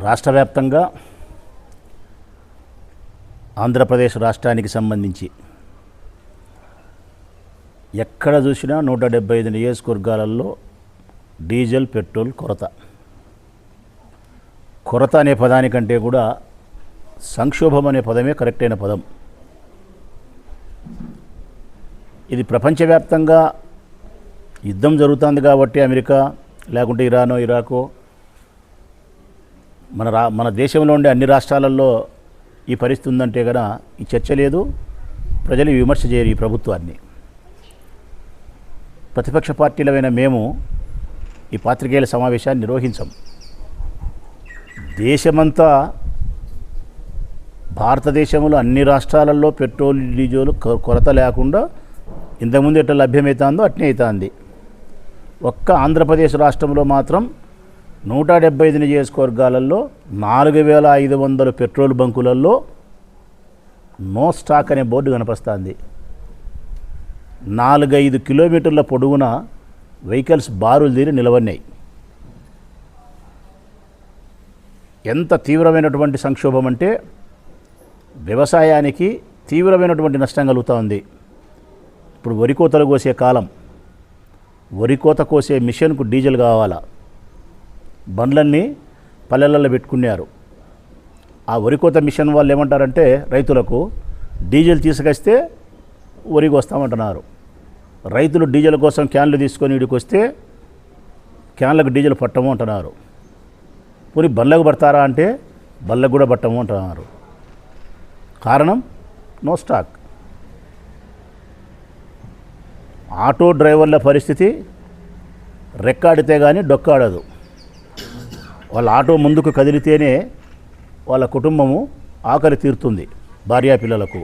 రాష్ట్ర వ్యాప్తంగా ఆంధ్రప్రదేశ్ రాష్ట్రానికి సంబంధించి ఎక్కడ చూసినా 175 నియోజకవర్గాలలో డీజిల్ పెట్రోల్ కొరత అనే పదానికంటే కూడా సంక్షోభం అనే పదమే కరెక్ట్ అయిన పదం. ఇది ప్రపంచవ్యాప్తంగా యుద్ధం జరుగుతుంది కాబట్టి అమెరికా లేకుంటే ఇరానో ఇరాకో మన దేశంలో ఉండే అన్ని రాష్ట్రాలలో ఈ పరిస్థితి ఉందంటే కనుక ఈ చర్చ లేదు, ప్రజలు విమర్శ చేయరు ఈ ప్రభుత్వాన్ని. ప్రతిపక్ష పార్టీలమైన మేము ఈ పాత్రికేయుల సమావేశాన్ని నిర్వహించాం. దేశమంతా భారతదేశంలో అన్ని రాష్ట్రాలలో పెట్రోల్ డీజిల్ కొరత లేకుండా ఇంతకుముందు ఎట్లా లభ్యమవుతుందో అట్నే అవుతుంది. ఒక్క ఆంధ్రప్రదేశ్ రాష్ట్రంలో మాత్రం 175 నియోజకవర్గాలలో 4500 పెట్రోల్ బంకులలో నో స్టాక్ అనే బోర్డు కనిపిస్తుంది. 4-5 కిలోమీటర్ల పొడవున వెహికల్స్ బారులు తీరి నిలవన్నాయి. ఎంత తీవ్రమైనటువంటి సంక్షోభం అంటే వ్యవసాయానికి తీవ్రమైనటువంటి నష్టం కలుగుతూ ఉంది. ఇప్పుడు వరి కోతలు కోసే కాలం, వరి కోత కోసే మిషన్కు డీజిల్ కావాలా, బండ్లన్నీ పల్లెలలో పెట్టుకున్నారు. ఆ వరి కోత మిషన్ వాళ్ళు ఏమంటారంటే రైతులకు డీజిల్ తీసుకొస్తే వరికి వస్తామంటున్నారు. రైతులు డీజిల్ కోసం క్యాన్లు తీసుకొని వీడికి వస్తే క్యాన్లకు డీజిల్ పట్టము అంటున్నారు. పోనీ బండ్లకు పడతారా అంటే బండ్లకు కూడా పట్టము అంటున్నారు. కారణం నో స్టాక్. ఆటో డ్రైవర్ల పరిస్థితి రెక్కాడితే కానీ డొక్కాడదు. వాళ్ళ ఆటో ముందుకు కదిలితేనే వాళ్ళ కుటుంబము ఆకలి తీరుతుంది. భార్యా పిల్లలకు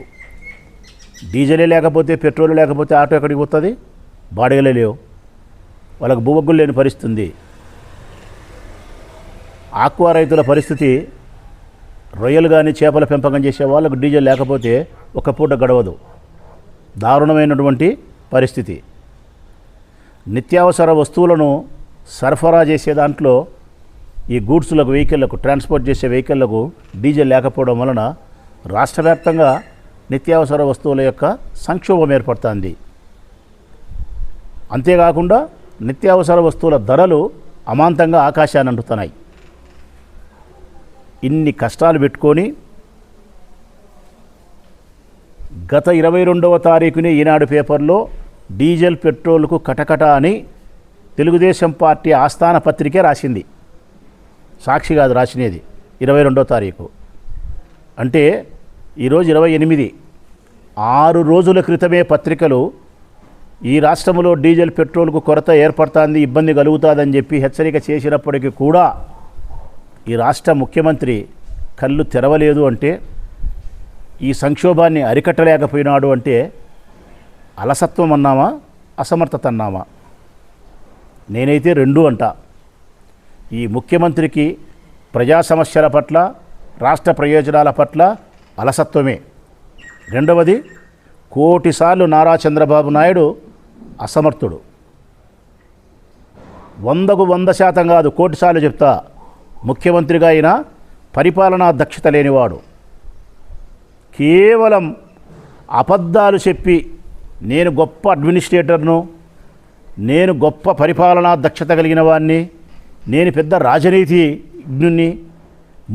డీజిలే లేకపోతే, పెట్రోల్ లేకపోతే ఆటో ఎక్కడికి పోతుంది? బాడిగలే లేవు, వాళ్ళకు భూవగ్గులు లేని పరిస్థితి. ఆక్వా రైతుల పరిస్థితి, రొయ్యలు కానీ చేపల పెంపకం చేసే వాళ్ళకు డీజిల్ లేకపోతే ఒక పూట గడవదు. దారుణమైనటువంటి పరిస్థితి. నిత్యావసర వస్తువులను సరఫరా చేసే దాంట్లో ఈ గూడ్స్లకు, వెహికళ్లకు, ట్రాన్స్పోర్ట్ చేసే వెహికళ్లకు డీజిల్ లేకపోవడం వలన రాష్ట్ర వ్యాప్తంగా నిత్యావసర వస్తువుల యొక్క సంక్షోభం ఏర్పడుతుంది. అంతేకాకుండా నిత్యావసర వస్తువుల ధరలు అమాంతంగా ఆకాశాన్ని అంటుతున్నాయి. ఇన్ని కష్టాలు పెట్టుకొని గత 22వ తారీఖునే ఈనాడు పేపర్లో డీజిల్ పెట్రోల్కు కటకట అని తెలుగుదేశం పార్టీ ఆస్థాన పత్రికే రాసింది. సాక్షి కాదు రాసినది, 22వ తారీఖు అంటే ఈరోజు 28. 6 రోజుల క్రితమే పత్రికలు ఈ రాష్ట్రంలో డీజిల్ పెట్రోల్కు కొరత ఏర్పడుతుంది, ఇబ్బంది కలుగుతుందని చెప్పి హెచ్చరిక చేసినప్పటికీ కూడా ఈ రాష్ట్ర ముఖ్యమంత్రి కళ్ళు తెరవలేదు అంటే, ఈ సంక్షోభాన్ని అరికట్టలేకపోయినాడు అంటే అలసత్వం అన్నామా, అసమర్థత అన్నామా? నేనైతే రెండూ అంటా. ఈ ముఖ్యమంత్రికి ప్రజా సమస్యల పట్ల, రాష్ట్ర ప్రయోజనాల పట్ల అలసత్వమే. రెండవది, కోటిసార్లు నారా చంద్రబాబు నాయుడు అసమర్థుడు. 100కు 100% కాదు, కోటిసార్లు చెప్తా, ముఖ్యమంత్రిగా అయిన పరిపాలనా దక్షత లేనివాడు. కేవలం అబద్ధాలు చెప్పి నేను గొప్ప అడ్మినిస్ట్రేటర్ను, నేను గొప్ప పరిపాలనా దక్షత కలిగిన వాడిని, నేను పెద్ద రాజనీతిజ్ఞుని,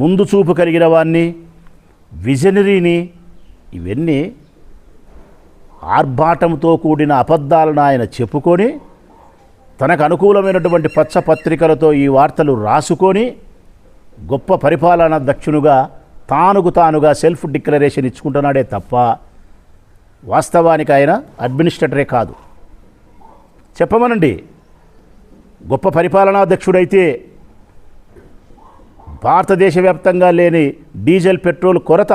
ముందు చూపు కలిగిన వాడిని, విజనరీని, ఇవన్నీ ఆర్భాటంతో కూడిన అబద్ధాలను ఆయన చెప్పుకొని తనకు అనుకూలమైనటువంటి పచ్చ పత్రికలతో ఈ వార్తలు రాసుకొని గొప్ప పరిపాలనా దక్షునుగా తానుగా సెల్ఫ్ డిక్లరేషన్ ఇచ్చుకుంటున్నాడే తప్ప వాస్తవానికి ఆయన అడ్మినిస్ట్రేటరే కాదు. చెప్పమనండి, గొప్ప పరిపాలనాధ్యక్షుడైతే భారతదేశ వ్యాప్తంగా లేని డీజిల్ పెట్రోల్ కొరత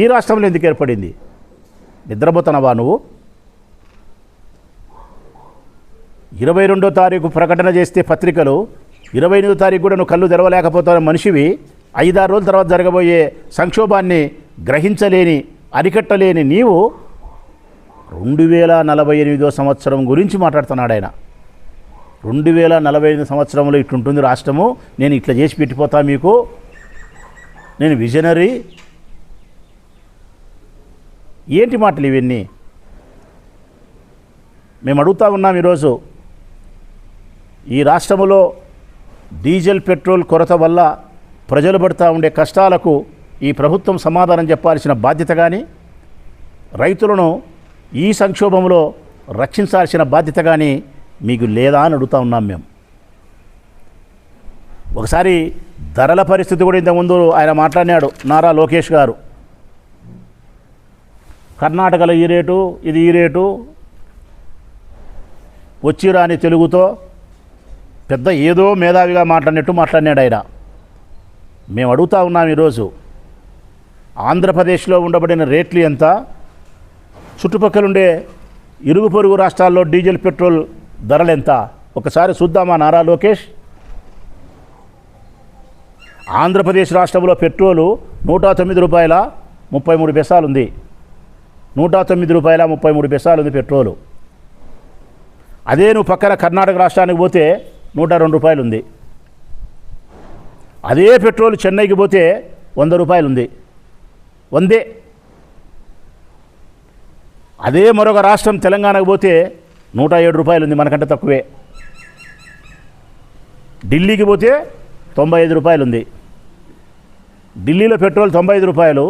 ఈ రాష్ట్రంలో ఎందుకు ఏర్పడింది? నిద్రపోతున్నావా నువ్వు? 22వ తారీఖు ప్రకటన చేస్తే పత్రికలు 28వ తారీఖు కూడా నువ్వు కళ్ళు తెరవలేకపోతున్న మనిషివి 5-6 రోజుల తర్వాత జరగబోయే సంక్షోభాన్ని గ్రహించలేని, అరికట్టలేని నీవు 2048వ సంవత్సరం గురించి మాట్లాడుతున్నాడు ఆయన. 2048 సంవత్సరంలో ఇట్లుంటుంది రాష్ట్రము, నేను ఇట్లా చేసి పెట్టిపోతా మీకు, నేను విజనరీ. ఏంటి మాటలు ఇవన్నీ? మేము అడుగుతా ఉన్నాం ఈరోజు, ఈ రాష్ట్రంలో డీజిల్ పెట్రోల్ కొరత వల్ల ప్రజలు పడుతూ ఉండే కష్టాలకు ఈ ప్రభుత్వం సమాధానం చెప్పాల్సిన బాధ్యత కానీ, రైతులను ఈ సంక్షోభంలో రక్షించాల్సిన బాధ్యత కానీ మీకు లేదా అని అడుగుతూ ఉన్నాం మేము. ఒకసారి ధరల పరిస్థితి కూడా ఇంతకుముందు ఆయన మాట్లాడినాడు, నారా లోకేష్ గారు. కర్ణాటకలో ఈ రేటు, ఇది ఈ రేటు, వచ్చి రాని తెలుగుతో పెద్ద ఏదో మేధావిగా మాట్లాడినట్టు మాట్లాడినాడు ఆయన. మేము అడుగుతూ ఉన్నాం ఈరోజు, ఆంధ్రప్రదేశ్లో ఉండబడిన రేట్లు ఎంత, చుట్టుపక్కలుండే ఇరుగు పొరుగు రాష్ట్రాల్లో డీజిల్ పెట్రోల్ ధరలు ఎంత ఒకసారి చూద్దామా నారా లోకేష్? ఆంధ్రప్రదేశ్ రాష్ట్రంలో పెట్రోలు 109 రూపాయల 33 పైసలు ఉంది. 109 రూపాయల 33 పైసలు ఉంది పెట్రోలు. అదే నువ్వు పక్కన కర్ణాటక రాష్ట్రానికి పోతే 102 రూపాయలు ఉంది. అదే పెట్రోల్ చెన్నైకి పోతే 100 రూపాయలు ఉంది. 100. అదే మరొక రాష్ట్రం తెలంగాణకు పోతే 107 రూపాయలు ఉంది, మనకంటే తక్కువే. ఢిల్లీకి పోతే 95 రూపాయలు ఉంది. ఢిల్లీలో పెట్రోల్ 95 రూపాయలు,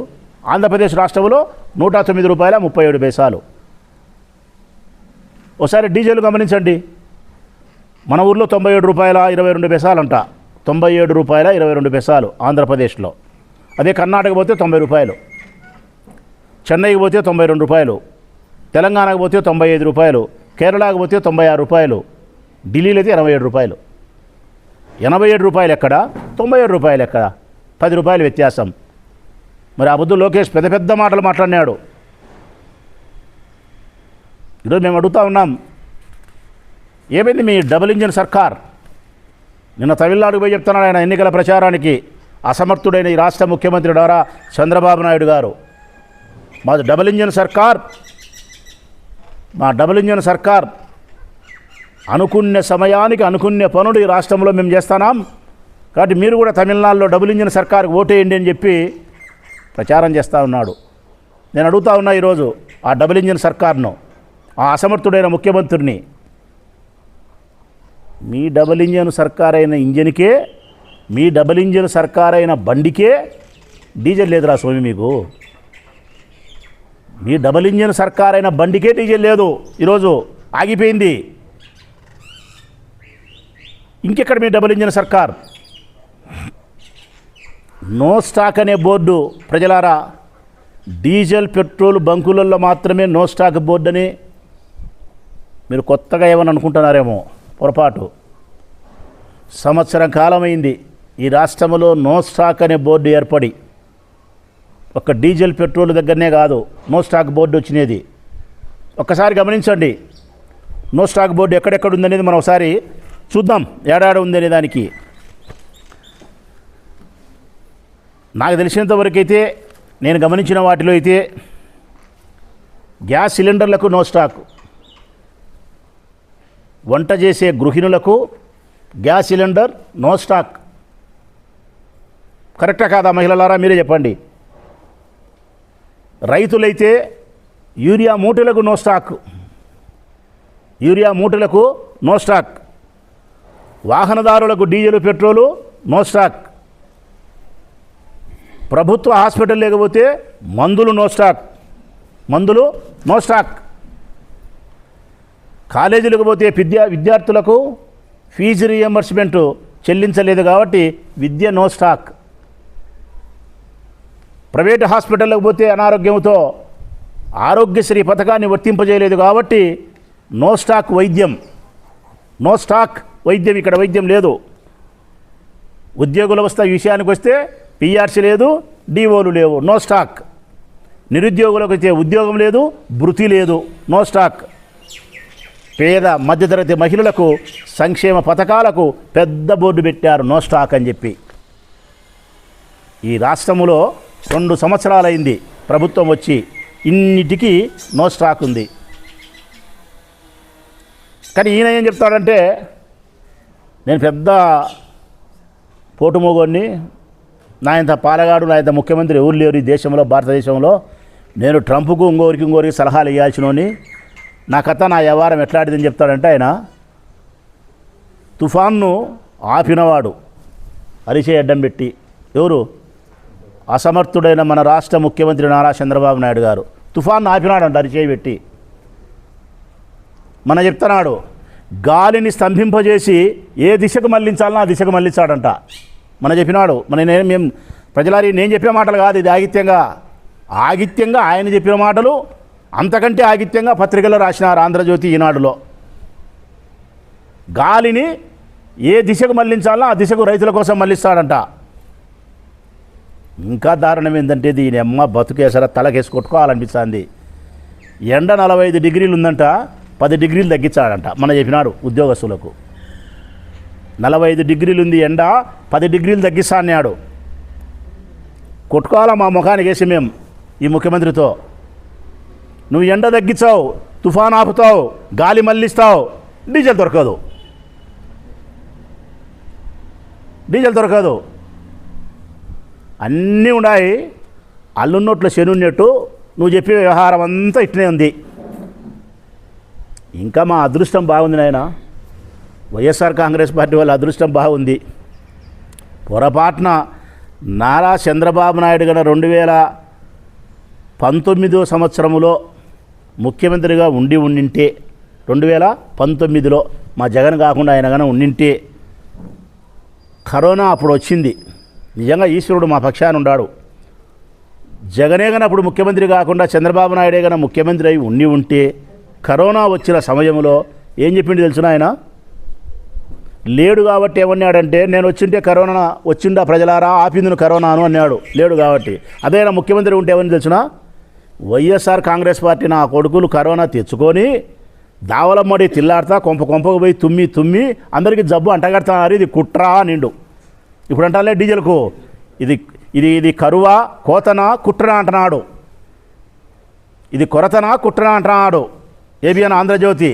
ఆంధ్రప్రదేశ్ రాష్ట్రంలో 109 రూపాయల 37 పైసలు. ఒకసారి డీజిల్ గమనించండి. మన ఊర్లో 97 రూపాయల 22 పైసలు అంట. 97 రూపాయల 22 పైసలు ఆంధ్రప్రదేశ్లో. అదే కర్ణాటక పోతే 90 రూపాయలు, చెన్నైకి పోతే 92 రూపాయలు, తెలంగాణకు పోతే 95 రూపాయలు, కేరళకు పోతే 96 రూపాయలు, ఢిల్లీలో అయితే 87 రూపాయలు. 87 రూపాయలు ఎక్కడ, 97 రూపాయలు ఎక్కడ? 10 రూపాయలు వ్యత్యాసం. మరి ఆ బుద్ధు లోకేష్ పెద్ద పెద్ద మాటలు మాట్లాడినాడు. ఈరోజు మేము అడుగుతూ ఉన్నాం, ఏమైంది మీ డబుల్ ఇంజిన్ సర్కార్? నిన్న తమిళనాడుకు పోయి చెప్తున్నాడు ఆయన ఎన్నికల ప్రచారానికి, అసమర్థుడైన ఈ రాష్ట్ర ముఖ్యమంత్రి నారా చంద్రబాబు నాయుడు గారు, మాది డబుల్ ఇంజిన్ సర్కార్, మా డబుల్ ఇంజిన్ సర్కార్, అనుకున్న సమయానికి అనుకున్న పనులు ఈ రాష్ట్రంలో మేము చేస్తున్నాం, కాబట్టి మీరు కూడా తమిళనాడులో డబుల్ ఇంజిన్ సర్కార్కి ఓటేయండి అని చెప్పి ప్రచారం చేస్తూ ఉన్నాడు. నేను అడుగుతా ఉన్నా ఈరోజు ఆ డబుల్ ఇంజిన్ సర్కార్ను, ఆ అసమర్థుడైన ముఖ్యమంత్రిని, మీ డబుల్ ఇంజిన్ సర్కార్ అయిన ఇంజిన్కే, మీ డబుల్ ఇంజిన్ సర్కార్ అయిన బండికే డీజిల్ లేదురా స్వామి మీకు. మీ డబుల్ ఇంజిన్ సర్కార్ అయిన బండికే డీజిల్ లేదు, ఈరోజు ఆగిపోయింది. ఇంకెక్కడ మీ డబుల్ ఇంజిన్ సర్కార్? నో స్టాక్ అనే బోర్డు, ప్రజలారా, డీజిల్ పెట్రోల్ బంకులలో మాత్రమే నో స్టాక్ బోర్డు అని మీరు కొత్తగా ఏమని అనుకుంటున్నారేమో, పొరపాటు. సంవత్సరం కాలమైంది ఈ రాష్ట్రంలో నో స్టాక్ అనే బోర్డు ఏర్పడి. ఒక్క డీజిల్ పెట్రోల్ దగ్గరనే కాదు నో స్టాక్ బోర్డు వచ్చినది. ఒక్కసారి గమనించండి, నో స్టాక్ బోర్డు ఎక్కడెక్కడ ఉందనేది మనం ఒకసారి చూద్దాం, ఏడాడ ఉందనే దానికి. నాకు తెలిసినంతవరకు అయితే, నేను గమనించిన వాటిలో అయితే, గ్యాస్ సిలిండర్లకు నో స్టాక్, వంట చేసే గృహిణులకు గ్యాస్ సిలిండర్ నో స్టాక్. కరెక్టా కాదా మహిళలారా, మీరే చెప్పండి. రైతులైతే యూరియా మూటలకు నో స్టాక్, యూరియా మూటలకు నో స్టాక్. వాహనదారులకు డీజిల్ పెట్రోలు నో స్టాక్. ప్రభుత్వ హాస్పిటల్ లేకపోతే మందులు నో స్టాక్, మందులు నో స్టాక్. కాలేజీలకు పోతే విద్యార్థులకు ఫీజు రీఎంబర్స్మెంట్ చెల్లించలేదు కాబట్టి విద్య నో స్టాక్. ప్రైవేట్ హాస్పిటల్కి పోతే అనారోగ్యంతో ఆరోగ్యశ్రీ పథకాన్ని వర్తింపజేయలేదు కాబట్టి నో స్టాక్ వైద్యం, నో స్టాక్ వైద్యం, ఇక్కడ వైద్యం లేదు. ఉద్యోగుల విషయానికి వస్తే పిఆర్సీ లేదు, డిఓలు లేవు, నో స్టాక్. నిరుద్యోగులకు అయితే ఉద్యోగం లేదు, భృతి లేదు, నో స్టాక్. పేద మధ్యతరగతి మహిళలకు సంక్షేమ పథకాలకు పెద్ద బోర్డు పెట్టారు, నో స్టాక్ అని చెప్పి. ఈ రాష్ట్రంలో 2 సంవత్సరాలైంది ప్రభుత్వం వచ్చి, ఇన్నిటికీ నో స్టాక్ ఉంది. కానీ ఈయన ఏం చెప్తాడంటే, నేను పెద్ద పోటుమోగోడిని, నా ఇంత పాలగాడు, నా ఇంత ముఖ్యమంత్రి ఎవరు లేరు ఈ దేశంలో, భారతదేశంలో. నేను ట్రంప్కు ఇంకోరికి సలహాలు ఇవ్వాల్సినోని. నా కథ, నా వ్యవహారం ఎట్లాంటిదని చెప్తాడంటే ఆయన తుఫాన్ను ఆపినవాడు అరిచే అడ్డం పెట్టి. ఎవరు? అసమర్థుడైన మన రాష్ట్ర ముఖ్యమంత్రి నారా చంద్రబాబు నాయుడు గారు తుఫాన్ను ఆపినాడంట అరిచేయి పెట్టి. మన చెప్తున్నాడు గాలిని స్తంభింపజేసి ఏ దిశకు మళ్లించాలనో ఆ దిశకు మళ్లించాడంట. మన చెప్పినాడు. మేము ప్రజలారి నేను చెప్పే మాటలు కాదు, ఇది ఆగిత్యంగా ఆయన చెప్పిన మాటలు. అంతకంటే ఆగిత్యంగా పత్రికలో రాసినారు ఆంధ్రజ్యోతి, ఈనాడులో. గాలిని ఏ దిశకు మళ్లించాలనో ఆ దిశకు రైతుల కోసం మళ్లిస్తాడంట. ఇంకా దారుణం ఏంటంటే దీని అమ్మ బతుకేసరా తలకేసి కొట్టుకోవాలనిపిస్తుంది. ఎండ 45 డిగ్రీలు ఉందంట, 10 డిగ్రీలు తగ్గించాడంట. మన చెప్పినాడు ఉద్యోగస్తులకు. 45 డిగ్రీలు ఉంది ఎండ, 10 డిగ్రీలు తగ్గిస్తా అన్నాడు. కొట్టుకోవాలా మా ముఖానికి వేసి మేము ఈ ముఖ్యమంత్రితో. నువ్వు ఎండ తగ్గించావు, తుఫాన్ ఆపుతావు, గాలి మళ్ళిస్తావు, డీజిల్ దొరకదు. అన్నీ ఉన్నాయి. అల్లున్నోట్లో శనున్నట్టు నువ్వు చెప్పే వ్యవహారం అంతా ఇట్నే ఉంది. ఇంకా మా అదృష్టం బాగుంది నాయన. వైఎస్ఆర్ కాంగ్రెస్ పార్టీ వాళ్ళ అదృష్టం బాగుంది. పొరపాటున నారా చంద్రబాబు నాయుడు గన 2019 సంవత్సరంలో ముఖ్యమంత్రిగా ఉండింటే 2019లో మా జగన్ కాకుండా ఆయన కన్నా ఉండింటే కరోనా అప్పుడు వచ్చింది. నిజంగా ఈశ్వరుడు మా పక్షాన ఉన్నాడు. జగనే గన అప్పుడు ముఖ్యమంత్రి కాకుండా చంద్రబాబు నాయుడే గన ముఖ్యమంత్రి అయి ఉంటే కరోనా వచ్చిన సమయంలో ఏం చెప్పింది తెలుసునా ఆయన? లేడు కాబట్టి ఏమన్నాడంటే నేను వచ్చింటే కరోనా వచ్చిండా ప్రజలారా ఆపిందును కరోనాను అన్నాడు. లేడు కాబట్టి. అదే ముఖ్యమంత్రి ఉంటే ఏమని తెలుసునా? వైఎస్ఆర్ కాంగ్రెస్ పార్టీ నా కొడుకులు కరోనా తెచ్చుకొని దావలమ్మడి తిల్లాడుతా కొంపకు పోయి తుమ్మి అందరికీ జబ్బు అంటగడతారు. ఇది కుట్రా నిండు. ఇప్పుడు అంటాలే డీజిల్కు ఇది కరువా కోతనా కుట్రనా అంటున్నాడు. ఇది కొరతనా కుట్రనా అంటున్నాడు ఏబిఎన్ ఆంధ్రజ్యోతి.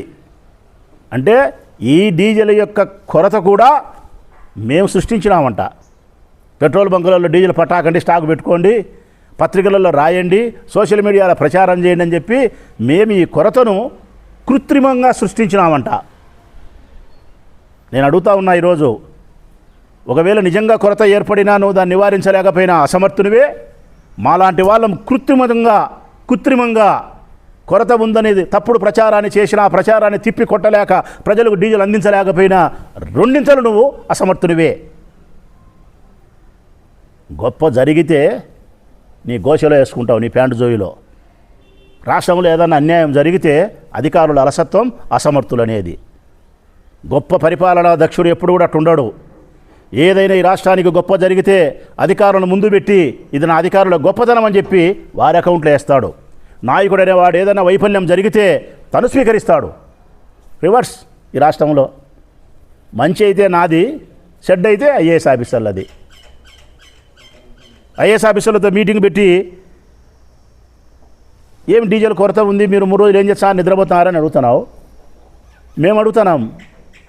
అంటే ఈ డీజిల్ యొక్క కొరత కూడా మేము సృష్టించినామంట. పెట్రోల్ బంకులలో డీజిల్ పట్టాకండి, స్టాక్ పెట్టుకోండి, పత్రికలలో రాయండి, సోషల్ మీడియాలో ప్రచారం చేయండి అని చెప్పి మేము ఈ కొరతను కృత్రిమంగా సృష్టించినామంట. నేను అడుగుతా ఉన్నా ఈరోజు, ఒకవేళ నిజంగా కొరత ఏర్పడినా నువ్వు దాన్ని నివారించలేకపోయినా అసమర్థునివే. మాలాంటి వాళ్ళం కృత్రిమంగా కొరత ఉందనేది తప్పుడు ప్రచారాన్ని చేసిన ఆ ప్రచారాన్ని తిప్పి కొట్టలేక ప్రజలకు డీజిల్ అందించలేకపోయినా రెండింతలు నువ్వు అసమర్థునివే. గొప్ప జరిగితే నీ గోషలో వేసుకుంటావు, నీ ప్యాంటు జోయిలో. రాష్ట్రంలో ఏదైనా అన్యాయం జరిగితే అధికారుల అలసత్వం, అసమర్థులు అనేది. గొప్ప పరిపాలనా దక్షుడు ఎప్పుడు కూడా అట్టుండడు. ఏదైనా ఈ రాష్ట్రానికి గొప్ప జరిగితే అధికారులను ముందు పెట్టి ఇది నా అధికారుల గొప్పతనం అని చెప్పి వారి అకౌంట్లో వేస్తాడు. నాయకుడు అనేవాడు ఏదైనా వైఫల్యం జరిగితే తను స్వీకరిస్తాడు. రివర్స్ ఈ రాష్ట్రంలో. మంచి అయితే నాది, చెడ్డ అయితే ఐఏఎస్ ఆఫీసర్లది. ఐఏఎస్ ఆఫీసర్లతో మీటింగ్ పెట్టి ఏం డీజిల్ కొరత ఉంది, మీరు 3 రోజులు ఏం చేస్తా నిద్రపోతున్నారని అడుగుతున్నావు. మేము అడుగుతున్నాం.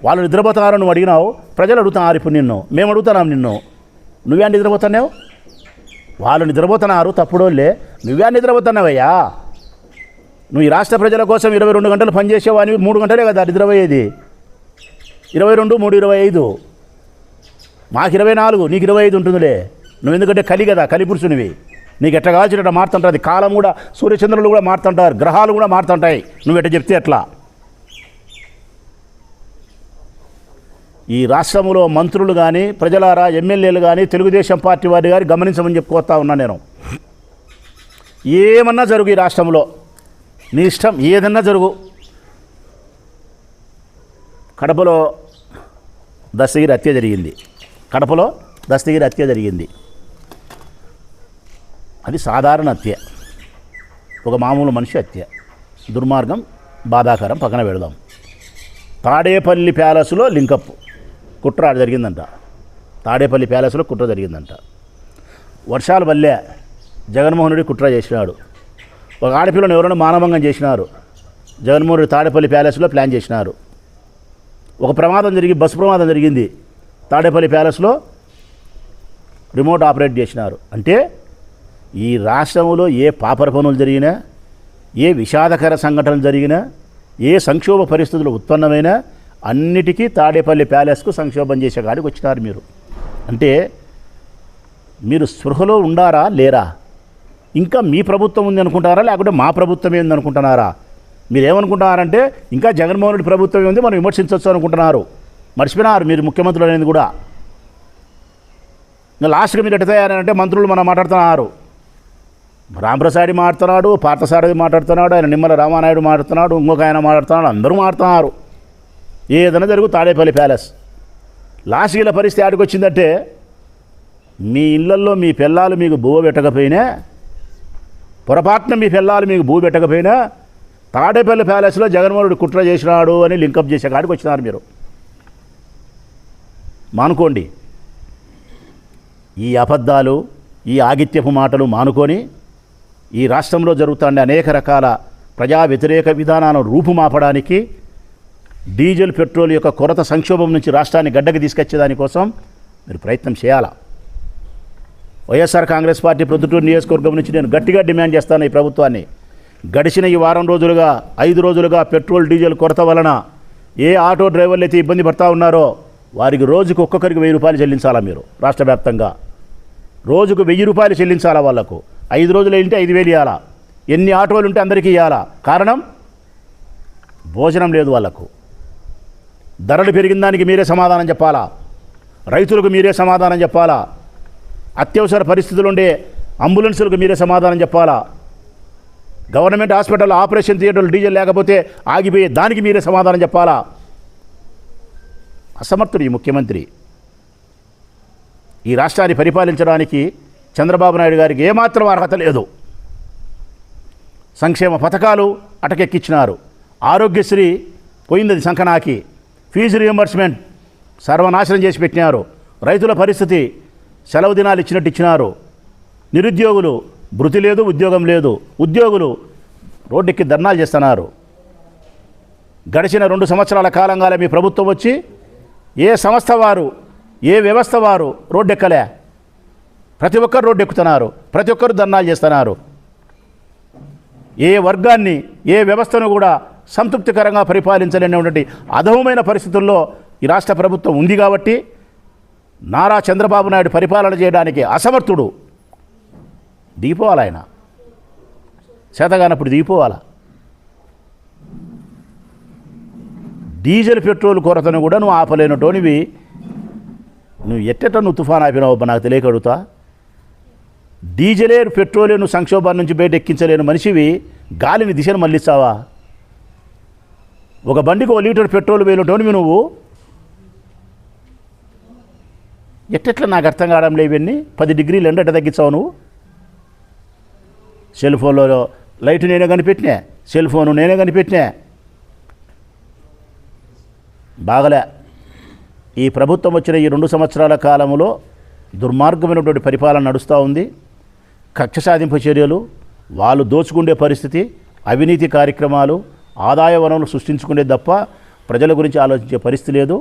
వాళ్ళు నిద్రపోతున్నారని నువ్వు అడిగినావు. ప్రజలు అడుగుతున్నారు ఇప్పుడు నిన్ను. మేము అడుగుతున్నాం నిన్ను, నువ్వే నిద్రపోతున్నావు? వాళ్ళు నిద్రపోతున్నారు తప్పుడోళ్ళే, నువ్వే నిద్రపోతున్నావయ్యా? నువ్వు ఈ రాష్ట్ర ప్రజల కోసం 22 గంటలు పనిచేసేవా అని 3 గంటలే కదా నిద్రపోయేది. 22, 3, 25. మాకు 24, నీకు 25 ఉంటుందిలే. నువ్వు ఎందుకంటే కలి కదా, కలిపురుషునివి. నీకు ఎట్లా కాల్చినట్టు మారుతుంటుంది. కాలం కూడా, సూర్యచంద్రులు కూడా మారుతుంటారు, గ్రహాలు కూడా మారుతుంటాయి. నువ్వు ఎట్లా చెప్తే ఎట్లా? ఈ రాష్ట్రంలో మంత్రులు కానీ, ప్రజలారా, ఎమ్మెల్యేలు కానీ, తెలుగుదేశం పార్టీ వారి గారి గమనించమని చెప్పుకోతా ఉన్నా నేను. ఏమన్నా జరుగు ఈ రాష్ట్రంలో, నీ ఇష్టం, ఏదన్నా జరుగు. కడపలో దస్తగిరి హత్య జరిగింది. అది సాధారణ హత్య, ఒక మామూలు మనిషి హత్య. దుర్మార్గం, బాధాకరం, పక్కన పెడదాం. తాడేపల్లి ప్యాలెస్లో లింకప్ కుట్ర జరిగిందంట. తాడేపల్లి ప్యాలెస్లో కుట్ర జరిగిందంట. వర్షాలు వల్లే జగన్మోహన్ రెడ్డి కుట్ర చేసినాడు. ఒక ఆడపిల్లను ఎవరైనా మానభంగం చేసినారు. జగన్మోహన్ రెడ్డి తాడేపల్లి ప్యాలెస్లో ప్లాన్ చేసినారు. ఒక ప్రమాదం బస్సు ప్రమాదం జరిగింది తాడేపల్లి ప్యాలెస్లో. రిమోట్ ఆపరేట్ చేసినారు. అంటే ఈ రాష్ట్రంలో ఏ పాపర పనులు జరిగినా, ఏ విషాదకర సంఘటనలు జరిగినా, ఏ సంక్షోభ పరిస్థితులు ఉత్పన్నమైనా అన్నిటికీ తాడేపల్లి ప్యాలెస్కు సంక్షోభం చేసే కాడికి వచ్చినారు మీరు. అంటే మీరు స్పృహలో ఉండారా లేరా? ఇంకా మీ ప్రభుత్వం ఉంది అనుకుంటారా, లేకుంటే మా ప్రభుత్వమే ఉంది అనుకుంటున్నారా? మీరేమనుకుంటున్నారంటే ఇంకా జగన్మోహన్ రెడ్డి ప్రభుత్వమే ఉంది, మనం విమర్శించవచ్చు అనుకుంటున్నారు. మర్చిపోయినారు మీరు ముఖ్యమంత్రులు అనేది కూడా. ఇంకా లాస్ట్గా మీరు ఎట్టతయ్యారంటే మంత్రులు మనం మాట్లాడుతున్నారు. రాంప్రసాద్ మాట్లాడుతున్నాడు, పార్థసారథి మాట్లాడుతున్నాడు, ఆయన నిమ్మల రామానాయుడు మాట్లాడుతున్నాడు, ఇంకొక ఆయన మాట్లాడుతున్నాడు, అందరూ మాట్లాడుతున్నారు. ఏదైనా జరుగు తాడేపల్లి ప్యాలెస్. లాస్ట్ ఇలా పరిస్థితి ఆడికి వచ్చిందంటే మీ ఇళ్లల్లో మీ పిల్లలు మీకు బువ్వ పెట్టకపోయినా, పొరపాటున మీ పిల్లలు మీకు బువ్వ పెట్టకపోయినా తాడేపల్లి ప్యాలెస్లో జగన్మోహన్ రెడ్డి కుట్ర చేసినాడు అని లింకప్ చేసే కాడికి వచ్చినారు మీరు. మానుకోండి ఈ అబద్ధాలు, ఈ ఆగిత్యపు మాటలు మానుకొని ఈ రాష్ట్రంలో జరుగుతున్న అనేక రకాల ప్రజా వ్యతిరేక విధానాలను రూపుమాపడానికి, డీజిల్ పెట్రోల్ యొక్క కొరత సంక్షోభం నుంచి రాష్ట్రాన్ని గడ్డకి తీసుకొచ్చేదానికోసం మీరు ప్రయత్నం చేయాలా. వైఎస్ఆర్ కాంగ్రెస్ పార్టీ ప్రొద్దుటూరు నియోజకవర్గం నుంచి నేను గట్టిగా డిమాండ్ చేస్తాను ఈ ప్రభుత్వాన్ని. గడిచిన ఈ వారం రోజులుగా 5 రోజులుగా పెట్రోల్ డీజిల్ కొరత వలన ఏ ఆటో డ్రైవర్లు అయితే ఇబ్బంది పడతా ఉన్నారో వారికి రోజుకు ఒక్కొక్కరికి 1000 రూపాయలు చెల్లించాలా మీరు. రాష్ట్ర వ్యాప్తంగా రోజుకు 1000 రూపాయలు చెల్లించాలా వాళ్ళకు. 5 రోజులు ఏంటి 5000 ఇవ్వాలా. ఎన్ని ఆటోలు ఉంటే అందరికీ ఇవ్వాలా. కారణం భోజనం లేదు వాళ్ళకు. ధరలు పెరిగిన దానికి మీరే సమాధానం చెప్పాలా. రైతులకు మీరే సమాధానం చెప్పాలా. అత్యవసర పరిస్థితులు ఉండే అంబులెన్సులకు మీరే సమాధానం చెప్పాలా. గవర్నమెంట్ హాస్పిటల్ ఆపరేషన్ థియేటర్లు డీజిల్ లేకపోతే ఆగిపోయే దానికి మీరే సమాధానం చెప్పాలా. అసమర్థుడు ఈ ముఖ్యమంత్రి. ఈ రాష్ట్రాన్ని పరిపాలించడానికి చంద్రబాబు నాయుడు గారికి ఏమాత్రం అర్హత లేదు. సంక్షేమ పథకాలు అటకెక్కించినారు. ఆరోగ్యశ్రీ పోయింది సంకనాకి. ఫీజు రియంబర్స్మెంట్ సర్వనాశనం చేసి పెట్టినారు. రైతుల పరిస్థితి సెలవు దినాలు ఇచ్చినట్టు ఇచ్చినారు. నిరుద్యోగులు భృతి లేదు, ఉద్యోగం లేదు. ఉద్యోగులు రోడ్డెక్కి ధర్నాలు చేస్తున్నారు. గడిచిన 2 సంవత్సరాల కాలంగా మీ ప్రభుత్వం వచ్చి ఏ సంస్థ వారు, ఏ వ్యవస్థ వారు రోడ్డెక్కలే. ప్రతి ఒక్కరు రోడ్డెక్కుతున్నారు, ప్రతి ఒక్కరు ధర్నాలు చేస్తున్నారు. ఏ వర్గాన్ని, ఏ వ్యవస్థను కూడా సంతృప్తికరంగా పరిపాలించలేనటువంటి అధమమైన పరిస్థితుల్లో ఈ రాష్ట్ర ప్రభుత్వం ఉంది. కాబట్టి నారా చంద్రబాబు నాయుడు పరిపాలన చేయడానికి అసమర్థుడు. దిగిపోవాలి ఆయన. చేతగానప్పుడు దిగిపోవాలా. డీజిల్ పెట్రోల్ కొరతను కూడా నువ్వు ఆపలేనటోనివి. నువ్వు నువ్వు తుఫాన్ ఆపినావు నాకు తెలియక అడుగుతా. డీజిలే పెట్రోలే నువ్వు సంక్షోభాన్ని నుంచి బయట ఎక్కించలేని మనిషివి గాలిని దిశను మళ్ళిస్తావా? ఒక బండికి 1 లీటర్ పెట్రోల్ వేయటోనివి నువ్వు. ఎట్టెట్లా నాకు అర్థం కావడం లేదు. ఇవన్నీ 10 డిగ్రీలు ఎండ తగ్గించావు నువ్వు. సెల్ ఫోన్లో లైట్ నేనే కనిపెట్టినా, సెల్ ఫోను నేనే కనిపెట్టినా. బాగలే. ఈ ప్రభుత్వం వచ్చిన ఈ 2 సంవత్సరాల కాలంలో దుర్మార్గమైనటువంటి పరిపాలన నడుస్తూ ఉంది. కక్ష సాధింపు చర్యలు, వాళ్ళు దోచుకుండే పరిస్థితి, అవినీతి కార్యక్రమాలు, ఆదాయ వనరులు సృష్టించుకునే తప్ప ప్రజల గురించి ఆలోచించే పరిస్థితి లేదు.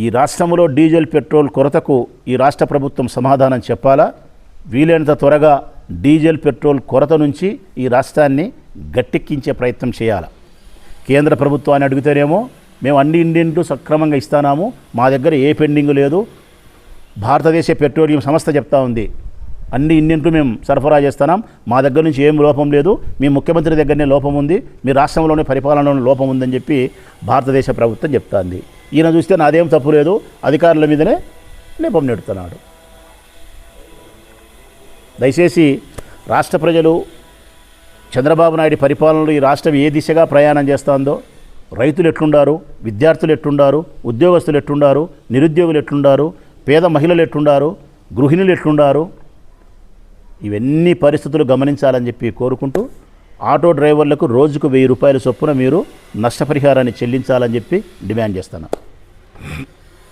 ఈ రాష్ట్రంలో డీజిల్ పెట్రోల్ కొరతకు ఈ రాష్ట్ర ప్రభుత్వం సమాధానం చెప్పాలా. వీలైనంత త్వరగా డీజిల్ పెట్రోల్ కొరత నుంచి ఈ రాష్ట్రాన్ని గట్టెక్కించే ప్రయత్నం చేయాలి. కేంద్ర ప్రభుత్వాన్ని అడిగితేనేమో మేము అన్ని ఇండియన్లు సక్రమంగా ఇస్తున్నాము, మా దగ్గర ఏ పెండింగ్ లేదు. భారతదేశ పెట్రోలియం సంస్థ చెప్తా ఉంది అన్ని ఇండియన్లు మేము సరఫరా చేస్తున్నాం, మా దగ్గర నుంచి ఏం లోపం లేదు, మీ ముఖ్యమంత్రి దగ్గరనే లోపం ఉంది, మీ రాష్ట్రంలోనే పరిపాలనలోనే లోపం ఉందని చెప్పి భారతదేశ ప్రభుత్వం చెప్తాంది. ఈయన చూస్తే నాదేం తప్పు లేదు, అధికారుల మీదనే లేపం నెడుతున్నాడు. దయచేసి రాష్ట్ర ప్రజలు చంద్రబాబు నాయుడు పరిపాలనలో ఈ రాష్ట్రం ఏ దిశగా ప్రయాణం చేస్తుందో, రైతులు ఎట్లుండారు, విద్యార్థులు ఎట్లుండారు, ఉద్యోగస్తులు ఎట్లుండారు, నిరుద్యోగులు ఎట్లుండారు, పేద మహిళలు ఎట్లుండారు, గృహిణులు ఎట్లుండారు, ఇవన్నీ పరిస్థితులు గమనించాలని చెప్పి కోరుకుంటూ ఆటో డ్రైవర్లకు రోజుకు 1000 రూపాయల చొప్పున మీరు నష్టపరిహారాన్ని చెల్లించాలని చెప్పి డిమాండ్ చేస్తున్నాను.